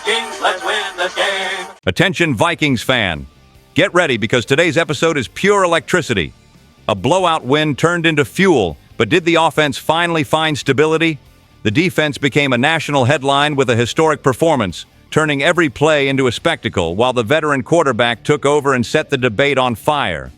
Vikings, let's win the game. Attention Vikings fan. Get ready because today's episode is pure electricity. A blowout win turned into fuel, but did the offense finally find stability? The defense became a national headline with a historic performance, turning every play into a spectacle while the veteran quarterback took over and set the debate on fire.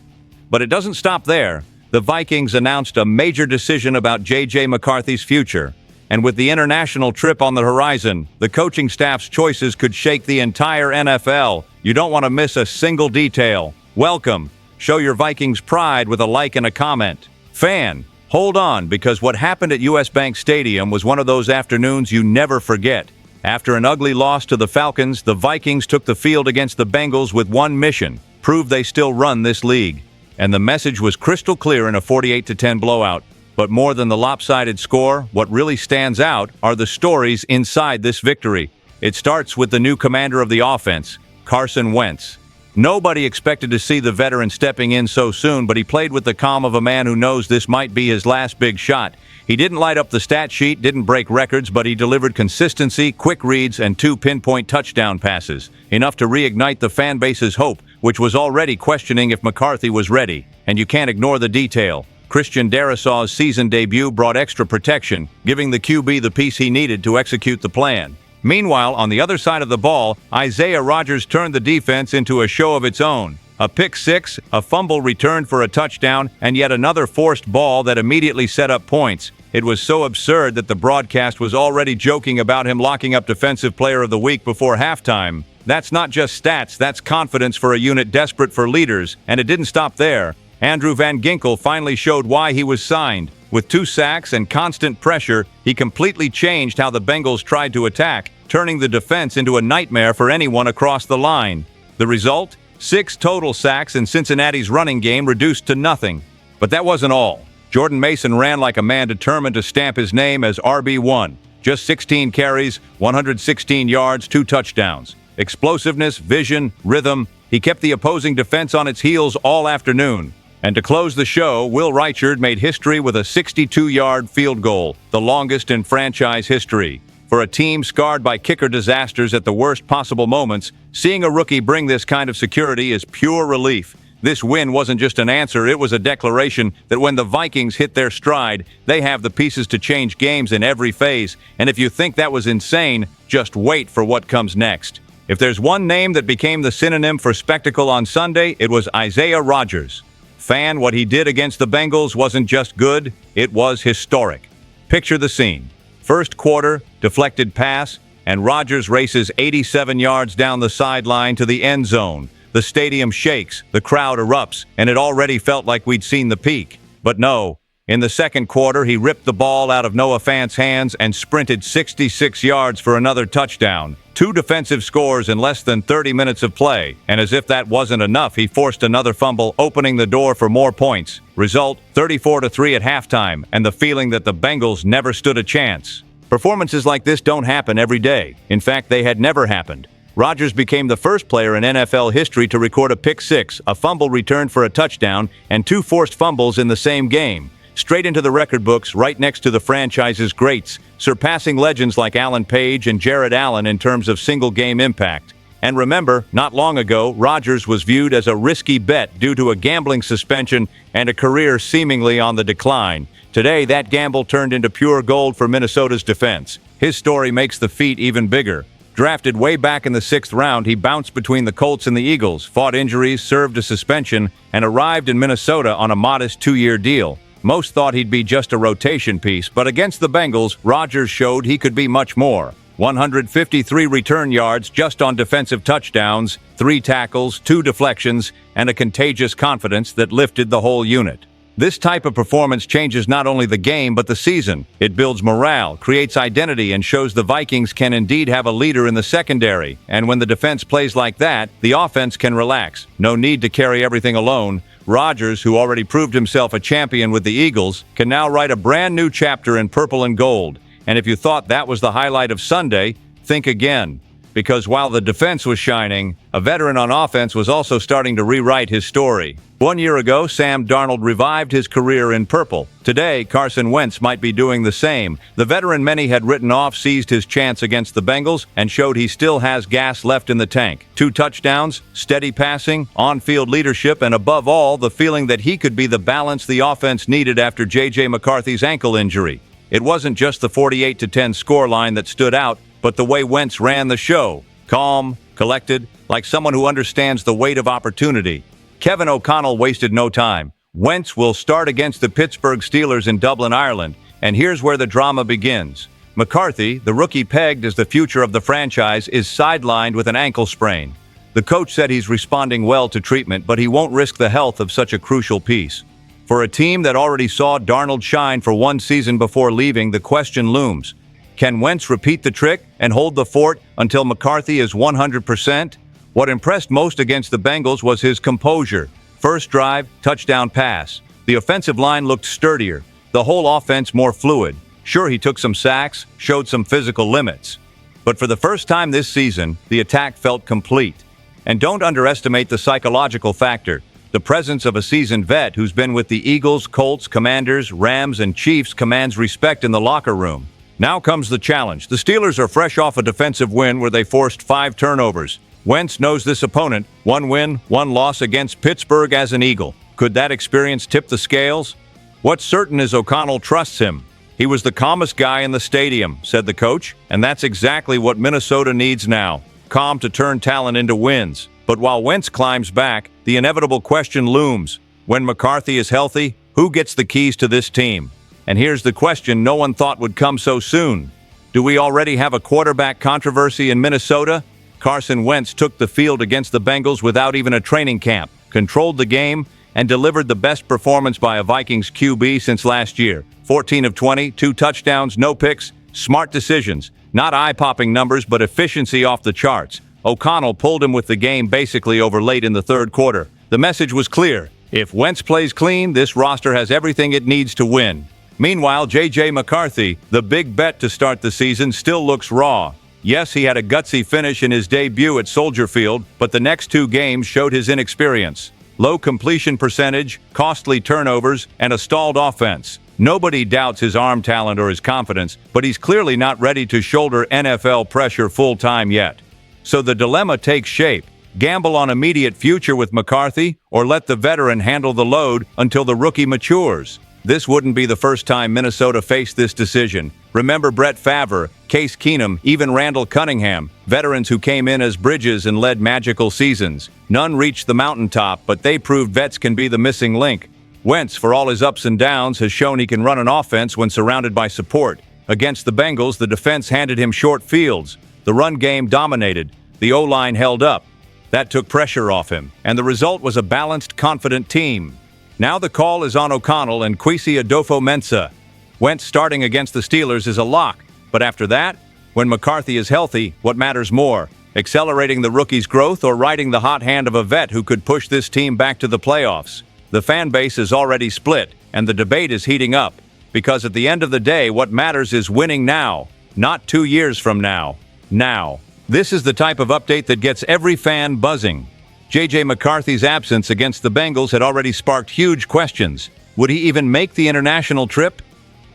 But it doesn't stop there. The Vikings announced a major decision about J.J. McCarthy's future. And with the international trip on the horizon, the coaching staff's choices could shake the entire NFL. You don't want to miss a single detail. Welcome. Show your Vikings pride with a like and a comment. Fan, hold on, because what happened at US Bank Stadium was one of those afternoons you never forget. After an ugly loss to the Falcons, the Vikings took the field against the Bengals with one mission: prove they still run this league. And the message was crystal clear in a 48-10 blowout. But more than the lopsided score, what really stands out are the stories inside this victory. It starts with the new commander of the offense, Carson Wentz. Nobody expected to see the veteran stepping in so soon, but he played with the calm of a man who knows this might be his last big shot. He didn't light up the stat sheet, didn't break records, but he delivered consistency, quick reads, and 2 pinpoint touchdown passes, enough to reignite the fan base's hope, which was already questioning if McCarthy was ready. And you can't ignore the detail. Christian Darrisaw's season debut brought extra protection, giving the QB the piece he needed to execute the plan. Meanwhile, on the other side of the ball, Isaiah Rodgers turned the defense into a show of its own. A pick six, a fumble returned for a touchdown, and yet another forced ball that immediately set up points. It was so absurd that the broadcast was already joking about him locking up Defensive Player of the Week before halftime. That's not just stats, that's confidence for a unit desperate for leaders, and it didn't stop there. Andrew Van Ginkel finally showed why he was signed. With 2 sacks and constant pressure, he completely changed how the Bengals tried to attack, turning the defense into a nightmare for anyone across the line. The result? 6 total sacks and Cincinnati's running game reduced to nothing. But that wasn't all. Jordan Mason ran like a man determined to stamp his name as RB1. Just 16 carries, 116 yards, 2 touchdowns. Explosiveness, vision, rhythm. He kept the opposing defense on its heels all afternoon. And to close the show, Will Reichard made history with a 62-yard field goal, the longest in franchise history. For a team scarred by kicker disasters at the worst possible moments, seeing a rookie bring this kind of security is pure relief. This win wasn't just an answer, it was a declaration that when the Vikings hit their stride, they have the pieces to change games in every phase. And if you think that was insane, just wait for what comes next. If there's one name that became the synonym for spectacle on Sunday, it was Isaiah Rodgers. Fan, what he did against the Bengals wasn't just good, it was historic. Picture the scene. First quarter, deflected pass, and Rodgers races 87 yards down the sideline to the end zone. The stadium shakes, the crowd erupts, and it already felt like we'd seen the peak. But no. In the second quarter, he ripped the ball out of Noah Fant's hands and sprinted 66 yards for another touchdown. 2 defensive scores in less than 30 minutes of play, and as if that wasn't enough, he forced another fumble, opening the door for more points. Result, 34-3 at halftime, and the feeling that the Bengals never stood a chance. Performances like this don't happen every day. In fact, they had never happened. Rodgers became the first player in NFL history to record a pick six, a fumble returned for a touchdown, and 2 forced fumbles in the same game. Straight into the record books, right next to the franchise's greats, surpassing legends like Alan Page and Jared Allen in terms of single-game impact. And remember, not long ago, Rodgers was viewed as a risky bet due to a gambling suspension and a career seemingly on the decline. Today, that gamble turned into pure gold for Minnesota's defense. His story makes the feat even bigger. Drafted way back in the 6th round, he bounced between the Colts and the Eagles, fought injuries, served a suspension, and arrived in Minnesota on a modest 2-year deal. Most thought he'd be just a rotation piece, but against the Bengals, Rodgers showed he could be much more. 153 return yards just on defensive touchdowns, 3 tackles, 2 deflections, and a contagious confidence that lifted the whole unit. This type of performance changes not only the game but the season. It builds morale, creates identity, and shows the Vikings can indeed have a leader in the secondary. And when the defense plays like that, the offense can relax. No need to carry everything alone. Rodgers, who already proved himself a champion with the Eagles, can now write a brand new chapter in purple and gold. And if you thought that was the highlight of Sunday, think again. because while the defense was shining, a veteran on offense was also starting to rewrite his story. 1 year ago, Sam Darnold revived his career in purple. Today, Carson Wentz might be doing the same. The veteran many had written off seized his chance against the Bengals and showed he still has gas left in the tank. 2 touchdowns, steady passing, on-field leadership, and above all, the feeling that he could be the balance the offense needed after J.J. McCarthy's ankle injury. It wasn't just the 48-10 scoreline that stood out, but the way Wentz ran the show. Calm, collected, like someone who understands the weight of opportunity. Kevin O'Connell wasted no time. Wentz will start against the Pittsburgh Steelers in Dublin, Ireland, and here's where the drama begins. McCarthy, the rookie pegged as the future of the franchise, is sidelined with an ankle sprain. The coach said he's responding well to treatment, but he won't risk the health of such a crucial piece. For a team that already saw Darnold shine for 1 season before leaving, the question looms. Can Wentz repeat the trick and hold the fort until McCarthy is 100%? What impressed most against the Bengals was his composure. First drive, touchdown pass. The offensive line looked sturdier, the whole offense more fluid. Sure, he took some sacks, showed some physical limits. But for the first time this season, the attack felt complete. And don't underestimate the psychological factor. The presence of a seasoned vet who's been with the Eagles, Colts, Commanders, Rams, and Chiefs commands respect in the locker room. Now comes the challenge. The Steelers are fresh off a defensive win where they forced 5 turnovers. Wentz knows this opponent. 1 win, 1 loss against Pittsburgh as an Eagle. Could that experience tip the scales? What's certain is O'Connell trusts him. He was the calmest guy in the stadium, said the coach, and that's exactly what Minnesota needs now. Calm to turn talent into wins. But while Wentz climbs back, the inevitable question looms. When McCarthy is healthy, who gets the keys to this team? And here's the question no one thought would come so soon. Do we already have a quarterback controversy in Minnesota? Carson Wentz took the field against the Bengals without even a training camp, controlled the game, and delivered the best performance by a Vikings QB since last year. 14 of 20, 2 touchdowns, no picks, smart decisions. Not eye-popping numbers, but efficiency off the charts. O'Connell pulled him with the game basically over late in the third quarter. The message was clear. If Wentz plays clean, this roster has everything it needs to win. Meanwhile, J.J. McCarthy, the big bet to start the season, still looks raw. Yes, he had a gutsy finish in his debut at Soldier Field, but the next 2 games showed his inexperience. Low completion percentage, costly turnovers, and a stalled offense. Nobody doubts his arm talent or his confidence, but he's clearly not ready to shoulder NFL pressure full-time yet. So the dilemma takes shape. Gamble on immediate future with McCarthy, or let the veteran handle the load until the rookie matures. This wouldn't be the first time Minnesota faced this decision. Remember Brett Favre, Case Keenum, even Randall Cunningham, veterans who came in as bridges and led magical seasons. None reached the mountaintop, but they proved vets can be the missing link. Wentz, for all his ups and downs, has shown he can run an offense when surrounded by support. Against the Bengals, the defense handed him short fields. The run game dominated. The O-line held up. That took pressure off him, and the result was a balanced, confident team. Now the call is on O'Connell and Kwesi Adofo-Mensah. Wentz starting against the Steelers is a lock, but after that, when McCarthy is healthy, what matters more? Accelerating the rookie's growth or riding the hot hand of a vet who could push this team back to the playoffs? The fan base is already split, and the debate is heating up, because at the end of the day, what matters is winning now, not 2 years from now. Now. This is the type of update that gets every fan buzzing. J.J. McCarthy's absence against the Bengals had already sparked huge questions. Would he even make the international trip?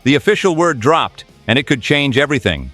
The official word dropped, and it could change everything.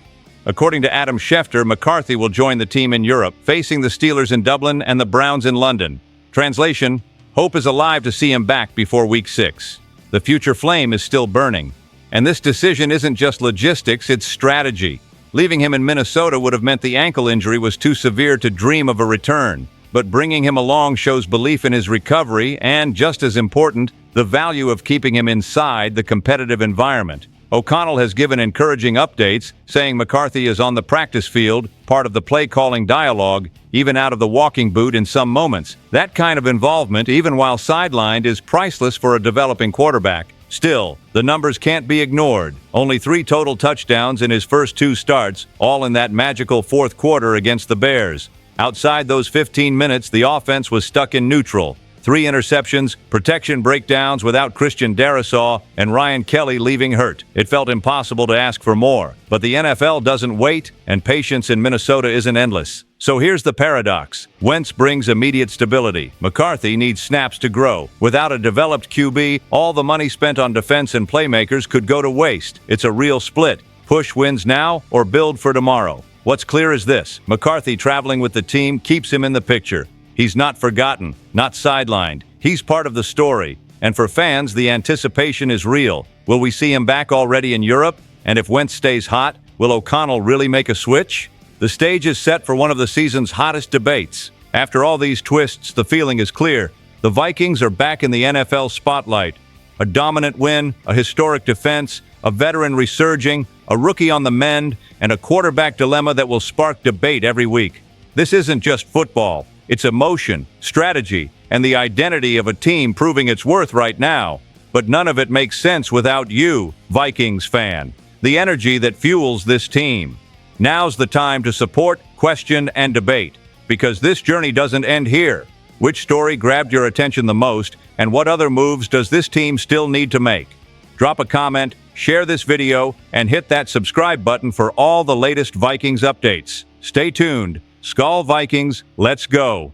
According to Adam Schefter, McCarthy will join the team in Europe, facing the Steelers in Dublin and the Browns in London. Translation: hope is alive to see him back before Week 6. The future flame is still burning. And this decision isn't just logistics, it's strategy. Leaving him in Minnesota would have meant the ankle injury was too severe to dream of a return. But bringing him along shows belief in his recovery and, just as important, the value of keeping him inside the competitive environment. O'Connell has given encouraging updates, saying McCarthy is on the practice field, part of the play-calling dialogue, even out of the walking boot in some moments. That kind of involvement, even while sidelined, is priceless for a developing quarterback. Still, the numbers can't be ignored. Only 3 total touchdowns in his first 2 starts, all in that magical fourth quarter against the Bears. Outside those 15 minutes, the offense was stuck in neutral. 3 interceptions, protection breakdowns without Christian Darrisaw, and Ryan Kelly leaving hurt. It felt impossible to ask for more. But the NFL doesn't wait, and patience in Minnesota isn't endless. So here's the paradox. Wentz brings immediate stability. McCarthy needs snaps to grow. Without a developed QB, all the money spent on defense and playmakers could go to waste. It's a real split. Push wins now or build for tomorrow. What's clear is this: McCarthy traveling with the team keeps him in the picture. He's not forgotten, not sidelined. He's part of the story. And for fans, the anticipation is real. Will we see him back already in Europe? And if Wentz stays hot, will O'Connell really make a switch? The stage is set for one of the season's hottest debates. After all these twists, the feeling is clear. The Vikings are back in the NFL spotlight. A dominant win, a historic defense, a veteran resurging, a rookie on the mend, and a quarterback dilemma that will spark debate every week. This isn't just football. It's emotion, strategy, and the identity of a team proving its worth right now. But none of it makes sense without you, Vikings fan. The energy that fuels this team. Now's the time to support, question, and debate. Because this journey doesn't end here. Which story grabbed your attention the most, and what other moves does this team still need to make? Drop a comment, share this video, and hit that subscribe button for all the latest Vikings updates. Stay tuned. SKOL Vikings, let's go!